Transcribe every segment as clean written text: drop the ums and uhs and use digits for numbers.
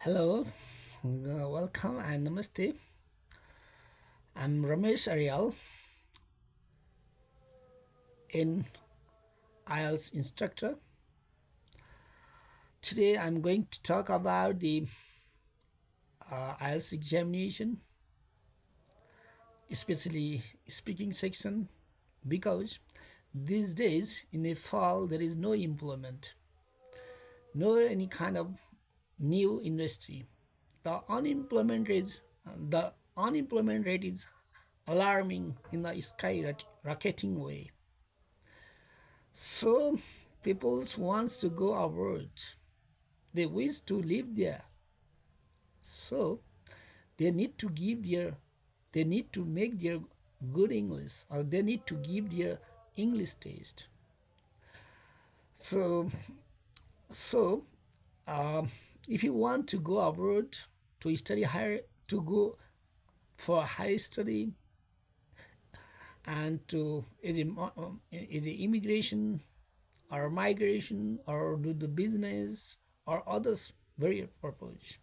Hello, welcome and namaste. I'm Ramesh Arial, an IELTS instructor. Today I'm going to talk about the IELTS examination, especially speaking section, because these days in the fall there is no employment, no any kind of new industry. The unemployment rate, the unemployment rate is alarming in the skyrocketing way. So people wants to go abroad. They wish to live there. So they need to give their they need to make their good English, or they need to give their English test. So so um, if you want to go abroad to study higher, to go for higher study, and to either immigration or migration or do the business or others various purpose.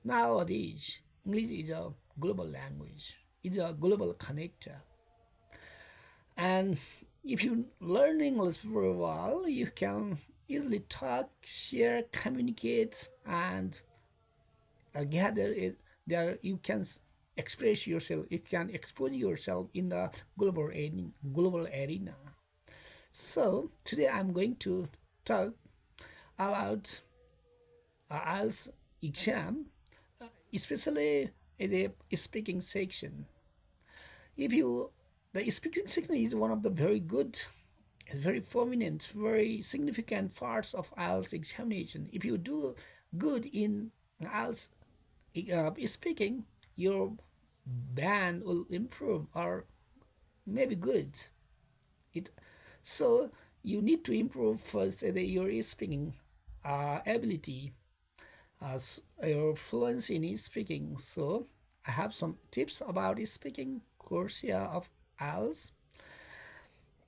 Nowadays, English is a global language. It's a global connector. And if you learn English for a while, you can easily talk, share, communicate, and gather it. There you can express yourself. You can expose yourself in the global arena. So today I'm going to talk about IELTS exam, especially in the speaking section. If you The speaking section is one of the very good, very prominent, very significant parts of IELTS examination. If you do good in IELTS speaking, your band will improve or maybe good. It so you need to improve first your speaking ability as your fluency in speaking. So I have some tips about speaking course here of IELTS.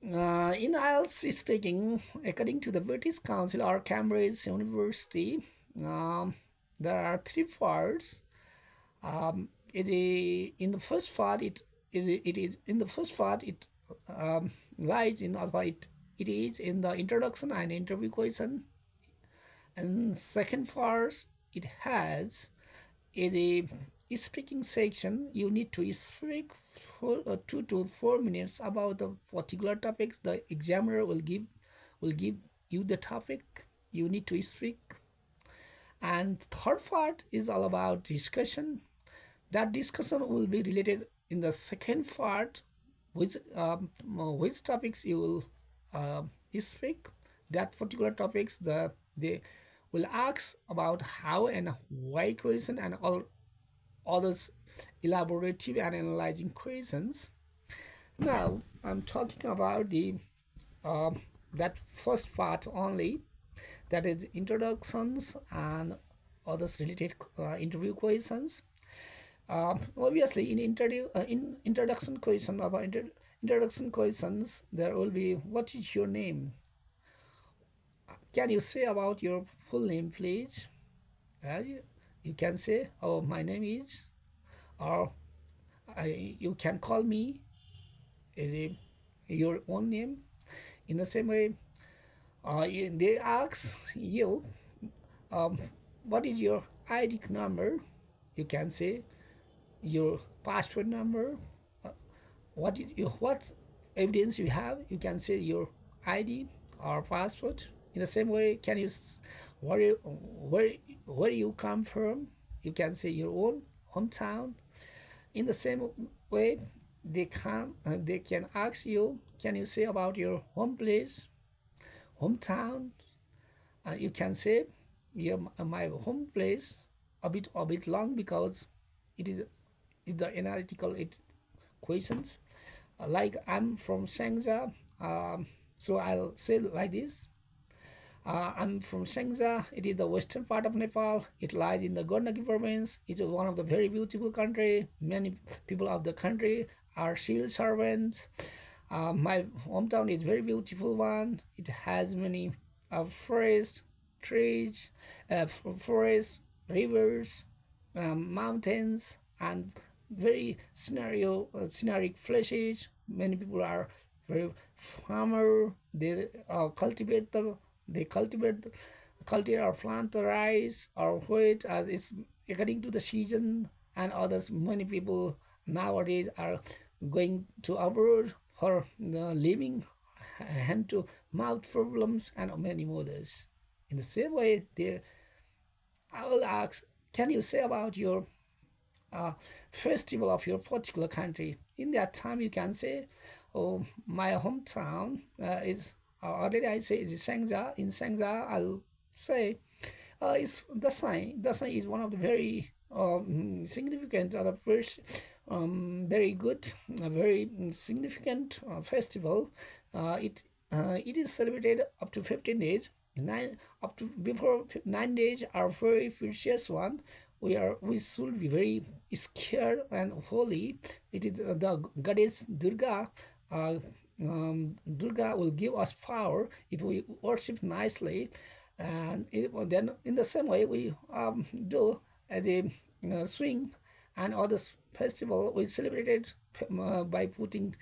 In IELTS speaking, according to the British Council or Cambridge University, um, there are three parts. In the first part, it is in the first part it lies in it is in the introduction and interview question, and second part it has in the speaking section. You need to speak for 2 to 4 minutes about the particular topics. The examiner will give you the topic you need to speak. And third part is all about discussion. That discussion will be related in the second part, which topics you will speak. That particular topics, they will ask about how and why question and all others elaborative and analyzing questions. Now I'm talking about the um, that first part only, that is introductions and others related interview questions. Obviously, in introduction question about introduction questions, there will be what is your name? Can you say about your full name, please? You can say, oh, my name is, or you can call me is it your own name. In the same way, they ask you, um, what is your ID number? You can say your passport number. Uh, what evidence you have? You can say your ID or passport. In the same way, can you where you, where where you come from? You can say your own hometown. In the same way, they can ask you, can you say about your home place, hometown? You can say, yeah, my home place, a bit long because it is the analytical questions. Like I'm from Sangja, so I'll say like this. I'm from Sangja. It is the western part of Nepal. It lies in the Gandaki province. It's one of the very beautiful country. Many people of the country are civil servants. My hometown is very beautiful one. It has many forests, trees, forests. rivers, mountains, and very scenic places. Many people are very farmer. They cultivate cultivate or plant the rice or wheat as it's according to the season. And others, many people nowadays are going to abroad for living hand to mouth problems and many others. In the same way, I will ask, can you say about your uh, festival of your particular country? In that time, you can say, oh, my hometown is, already I say, is Shangja. In Shangja, I'll say it's Dasai. Dasai is one of the very significant, the first, very good, very significant festival. It is celebrated up to 15 days. Nine up to before 9 days are very precious one. We should be very scared and holy. It is the goddess Durga. Uh, Durga will give us power if we worship nicely, and then in the same way we do as a swing and other festival we celebrated by putting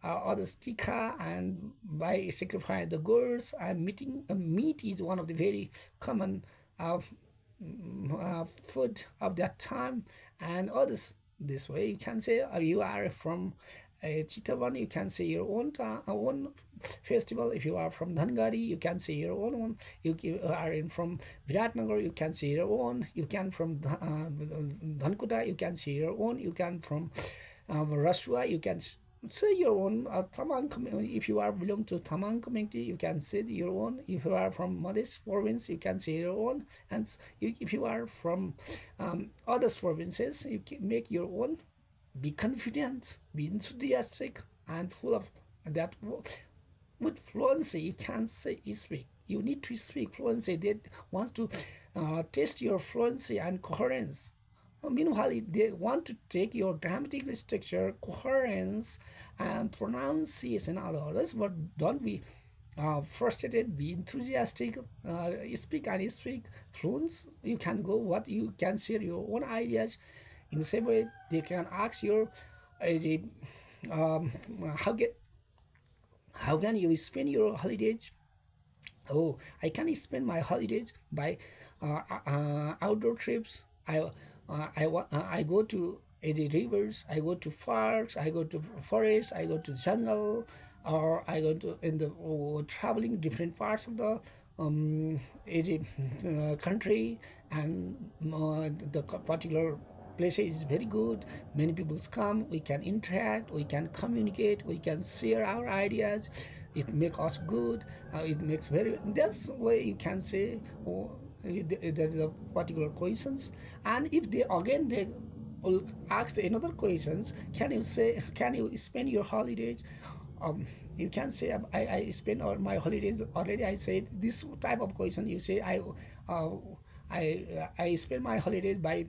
other sticker and by sacrificing the girls and meat is one of the very common uh, food of that time and others. This way you can say you are from Chitawan, you can say your own festival. If you are from Dhangari, you can say your own one. You are in from Viratnagar, you can say your own. You can from Dhankuta, you can say your own. You can from Rasua, you can say your own. Tamang community, if you are belong to Tamang community, you can say your own. If you are from Madhya province, you can say your own. And if you are from other provinces, you can make your own. Be confident, be enthusiastic, and full of that. With fluency, you can say speak. You need to speak fluency. They want to test your fluency and coherence. Meanwhile, they want to take your dramatic structure, coherence, and pronunciation and others. But don't be frustrated. Be enthusiastic. Speak and speak fluent. You can go. What you can share your own ideas. In the same way, they can ask your um, how get how can you spend your holidays. Oh, I can spend my holidays by outdoor trips. I go to the rivers, I go to parks, I go to forest, I go to jungle, or I go to in the traveling different parts of the Egypt country, and the particular place is very good. Many people come, we can interact, we can communicate, we can share our ideas. It makes us good. It makes very. That's way you can say. Oh, there is a particular questions, and if they again they will ask another questions. Can you say? Can you spend your holidays? um, you can say I spend all my holidays already. I said this type of question. You say uh, I spend my holidays by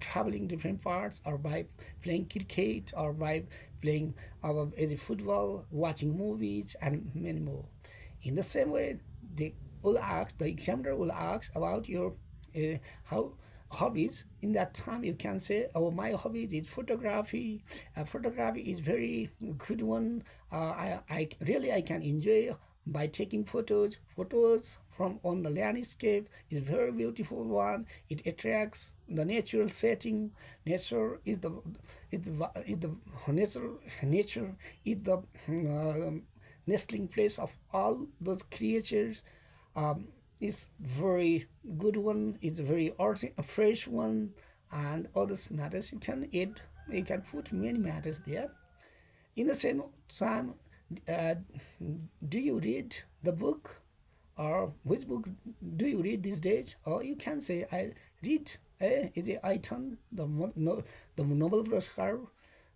traveling different parts or by playing cricket or by playing football, watching movies, and many more. In the same way, the examiner will ask about your how hobbies. In that time you can say, oh, my hobby is photography. Photography is very good one. I really I can enjoy by taking photos from on the landscape is very beautiful one. It attracts the natural setting. Nature is the nature is the nestling place of all those creatures. um, is very good one. It's a very fresh one, and other matters you can add. You can put many matters there. In the same time, uh, do you read the book, or which book do you read these days? Or you can say I read. Is it I turn the Nobel Prize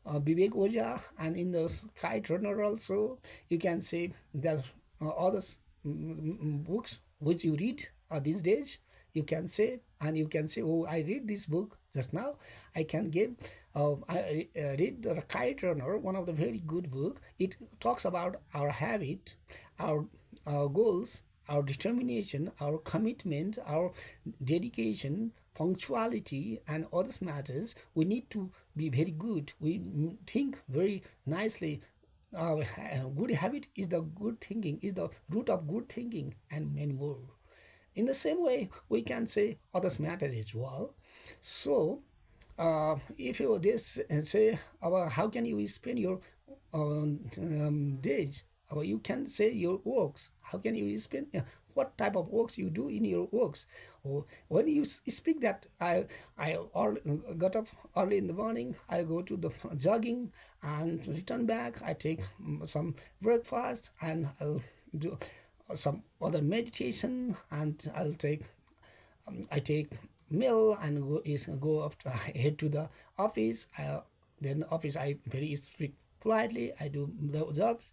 Vivek Oja, and in the Kite Runner also, you can say there's other books which you read these days. You can say, and you can say, oh, I read this book just now. I can give. I read the Kite Runner, one of the very good book. It talks about our habit, our goals, our determination, our commitment, our dedication, punctuality, and other matters, we need to be very good. We think very nicely. Good habit is the good thinking, is the root of good thinking, and many more. In the same way, we can say others matters as well. So, if you this say about how can you spend your days, or you can say your works, how can you spend what type of works you do in your works, or when you speak that I all got up early in the morning, I go to the jogging and return back, I take some breakfast and I'll do some other meditation, and I take meal and go up to, head to the office. Then office I very speak politely. I do the jobs.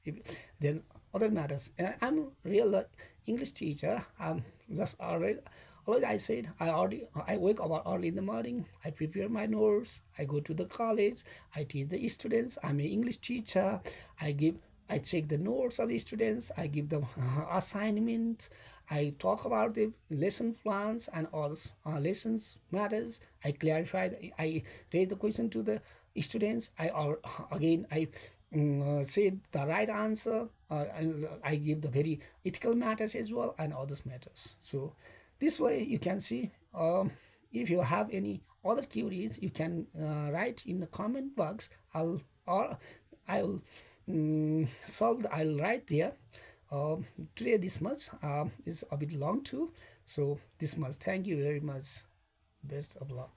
Then other matters. I'm real English teacher. Just already. Already I said I wake up early in the morning. I prepare my notes. I go to the college. I teach the students. I'm an English teacher. I check the notes of the students. I give them assignments. I talk about the lesson plans and all lessons matters. I clarify. I raise the question to the students. I say the right answer. And I give the very ethical matters as well and others matters. So this way you can see. If you have any other queries, you can write in the comment box. Or I'll solve. I'll write there. Today this much is a bit long too, so this much. Thank you very much. Best of luck.